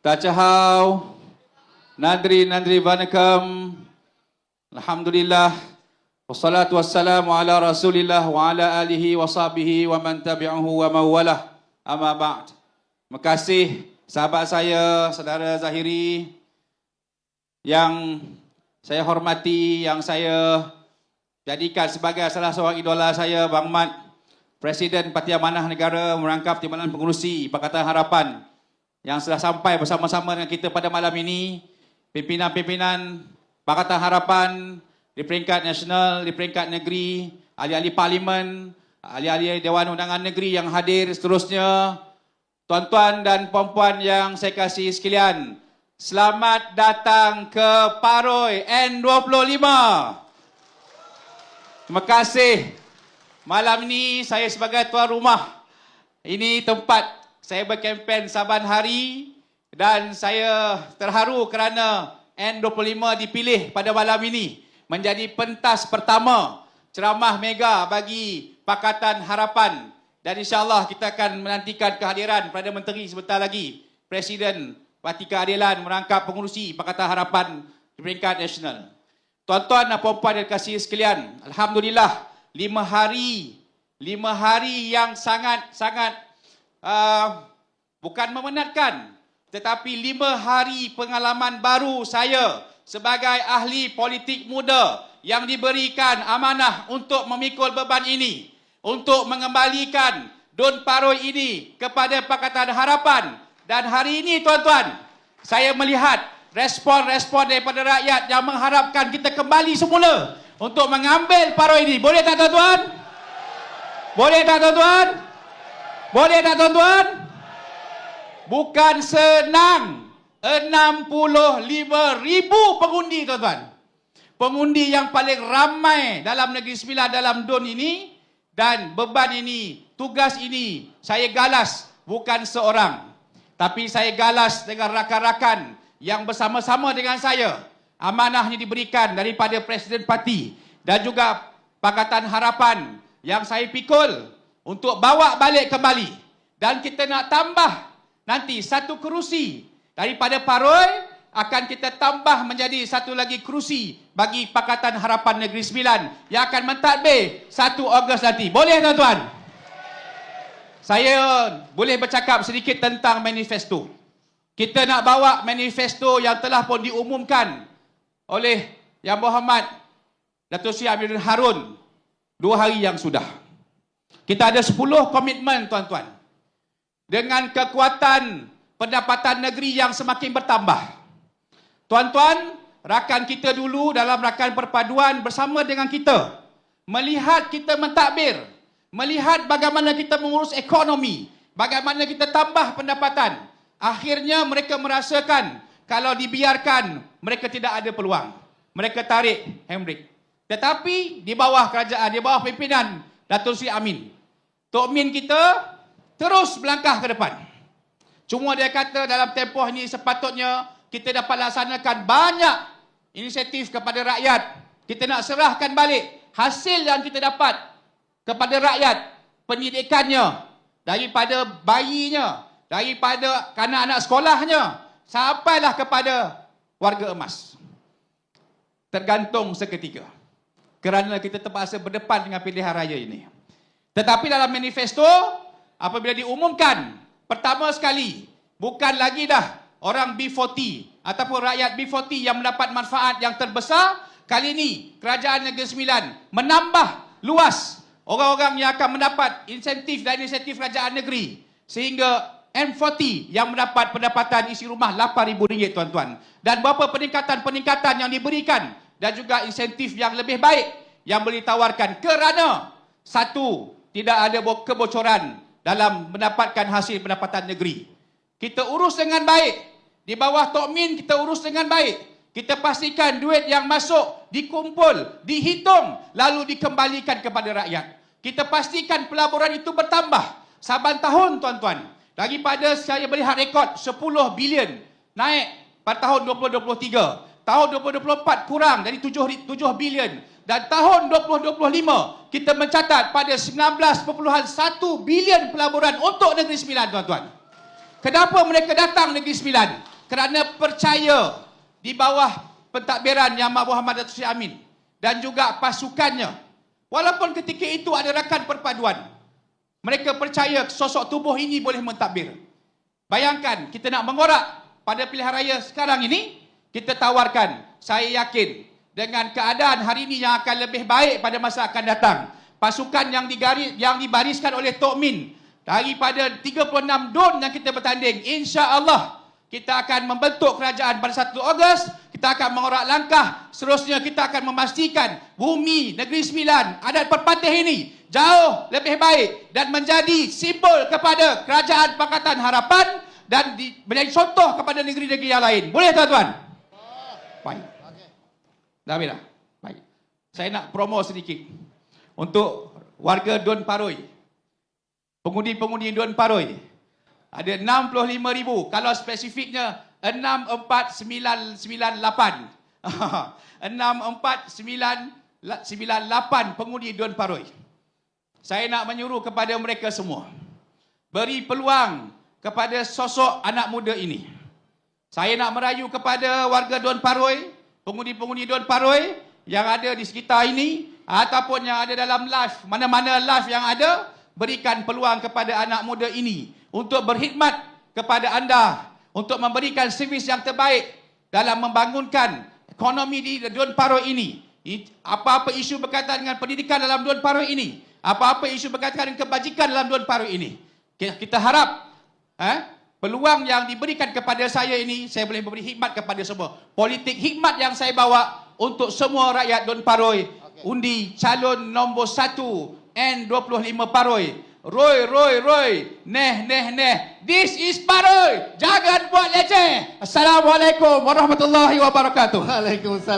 Tachahau, Nandri Vanakam, Alhamdulillah, wassalatu wassalamu ala Rasulillah wa ala alihi wa sahbihi wa man tabi'ahu wa mawalah, amma ba'd. Terima kasih sahabat saya, saudara Zahiri, yang saya hormati, yang saya jadikan sebagai salah seorang idola saya, Bang Mat, Presiden Parti Amanah Negara merangkap Timbalan Pengurusi Pakatan Harapan yang sudah sampai bersama-sama dengan kita pada malam ini. Pimpinan-pimpinan Pakatan Harapan di peringkat nasional, di peringkat negeri, ahli-ahli parlimen, ahli-ahli Dewan Undangan Negeri yang hadir seterusnya, tuan-tuan dan puan-puan yang saya kasih sekalian, selamat datang ke Paroi N25. Terima kasih. Malam ini saya sebagai tuan rumah, ini tempat saya berkempen saban hari dan saya terharu kerana N25 dipilih pada malam ini menjadi pentas pertama ceramah mega bagi Pakatan Harapan, dan insyaAllah kita akan menantikan kehadiran Perdana Menteri sebentar lagi, Presiden Parti Keadilan merangkap pengurusi Pakatan Harapan di peringkat nasional. Tuan-tuan dan puan-puan yang kasih sekalian, Alhamdulillah 5 hari yang sangat-sangat bukan memenatkan, tetapi 5 hari pengalaman baru saya sebagai ahli politik muda yang diberikan amanah untuk memikul beban ini, untuk mengembalikan Dun Paroi ini kepada Pakatan Harapan. Dan hari ini tuan-tuan, saya melihat respon-respon daripada rakyat yang mengharapkan kita kembali semula untuk mengambil Paroi ini. Boleh tak tuan-tuan? Boleh tak tuan-tuan? Boleh tak tuan-tuan? Bukan senang. 65,000 pengundi tuan-tuan. Pengundi yang paling ramai dalam Negeri Sembilan dalam DUN ini. Dan beban ini, tugas ini saya galas bukan seorang. Tapi saya galas dengan rakan-rakan yang bersama-sama dengan saya. Amanahnya diberikan daripada Presiden Parti dan juga Pakatan Harapan yang saya pikul untuk bawa balik kembali. Dan kita nak tambah nanti satu kerusi daripada Paroi, akan kita tambah menjadi satu lagi kerusi bagi Pakatan Harapan Negeri Sembilan yang akan mentadbir 1 Ogos nanti. Boleh tuan-tuan? Saya boleh bercakap sedikit tentang manifesto. Kita nak bawa manifesto yang telah pun diumumkan oleh Yang Berhormat Datuk Seri Amiruddin Harun 2 hari yang sudah. Kita ada 10 komitmen tuan-tuan. Dengan kekuatan pendapatan negeri yang semakin bertambah. Tuan-tuan, rakan kita dulu dalam rakan perpaduan bersama dengan kita, melihat kita mentadbir, melihat bagaimana kita mengurus ekonomi, bagaimana kita tambah pendapatan. Akhirnya mereka merasakan kalau dibiarkan, mereka tidak ada peluang. Mereka tarik handbrake. Tetapi di bawah kerajaan, di bawah pimpinan Datuk Seri Amin, Tok Min kita terus melangkah ke depan. Cuma dia kata dalam tempoh ini sepatutnya kita dapat laksanakan banyak inisiatif kepada rakyat. Kita nak serahkan balik hasil yang kita dapat kepada rakyat, pendidikannya, daripada bayinya, daripada anak-anak sekolahnya, sampailah kepada warga emas. Tergantung seketika. Kerana kita terpaksa berdepan dengan pilihan raya ini. Tetapi dalam manifesto, apabila diumumkan, pertama sekali, bukan lagi dah orang B40 ataupun rakyat B40 yang mendapat manfaat yang terbesar. Kali ini, Kerajaan Negeri Sembilan menambah luas orang-orang yang akan mendapat insentif dan insentif kerajaan negeri. Sehingga M40 yang mendapat pendapatan isi rumah RM8,000 tuan-tuan. Dan berapa peningkatan-peningkatan yang diberikan dan juga insentif yang lebih baik yang boleh ditawarkan kerana satu, tidak ada kebocoran dalam mendapatkan hasil pendapatan negeri. Kita urus dengan baik. Di bawah Tok Min kita urus dengan baik. Kita pastikan duit yang masuk dikumpul, dihitung, lalu dikembalikan kepada rakyat. Kita pastikan pelaburan itu bertambah saban tahun tuan-tuan. Daripada saya melihat rekod 10 bilion naik pada tahun 2023. Tahun 2024 kurang dari 7 bilion. Dan tahun 2025 kita mencatat pada 19.1 bilion pelaburan untuk Negeri Sembilan tuan-tuan. Kenapa mereka datang Negeri Sembilan? kerana percaya di bawah pentadbiran Yang Amat Berhormat Datuk Seri Amin dan juga pasukannya. Walaupun ketika itu ada rakan perpaduan, mereka percaya sosok tubuh ini boleh mentadbir. Bayangkan kita nak mengorak pada pilihan raya sekarang ini, kita tawarkan, saya yakin dengan keadaan hari ini yang akan lebih baik pada masa akan datang. Pasukan yang dibariskan oleh Tok Min daripada 36 DUN yang kita bertanding, insya-Allah kita akan membentuk kerajaan pada 1 Ogos. Kita akan mengorak langkah. Seterusnya kita akan memastikan bumi Negeri Sembilan, adat Perpatih ini jauh lebih baik dan menjadi simbol kepada Kerajaan Pakatan Harapan dan menjadi contoh kepada negeri-negeri yang lain. Boleh tuan-tuan? Baik. Dah habis dah? Baik. Saya nak promo sedikit untuk warga Dun Paroi. Pengundi-pengundi Dun Paroi. Ada 65,000. Kalau spesifiknya 64998. 64998 pengundi Dun Paroi. Saya nak menyuruh kepada mereka semua, beri peluang kepada sosok anak muda ini. Saya nak merayu kepada warga Dun Paroi, pengundi-pengundi Dun Paroi yang ada di sekitar ini ataupun yang ada dalam live, mana-mana live yang ada, berikan peluang kepada anak muda ini untuk berkhidmat kepada anda, untuk memberikan servis yang terbaik dalam membangunkan ekonomi di Dun Paroi ini. Apa-apa isu berkaitan dengan pendidikan dalam Dun Paroi ini, apa-apa isu berkaitan dengan kebajikan dalam Dun Paroi ini, kita harap peluang yang diberikan kepada saya ini, saya boleh memberi khidmat kepada semua. Politik khidmat yang saya bawa untuk semua rakyat Dun Paroi. Undi calon nombor 1 N25 Paroi. Roy, neh. This is Paroi. Jangan buat leceh. Assalamualaikum warahmatullahi wabarakatuh. Waalaikumsalam.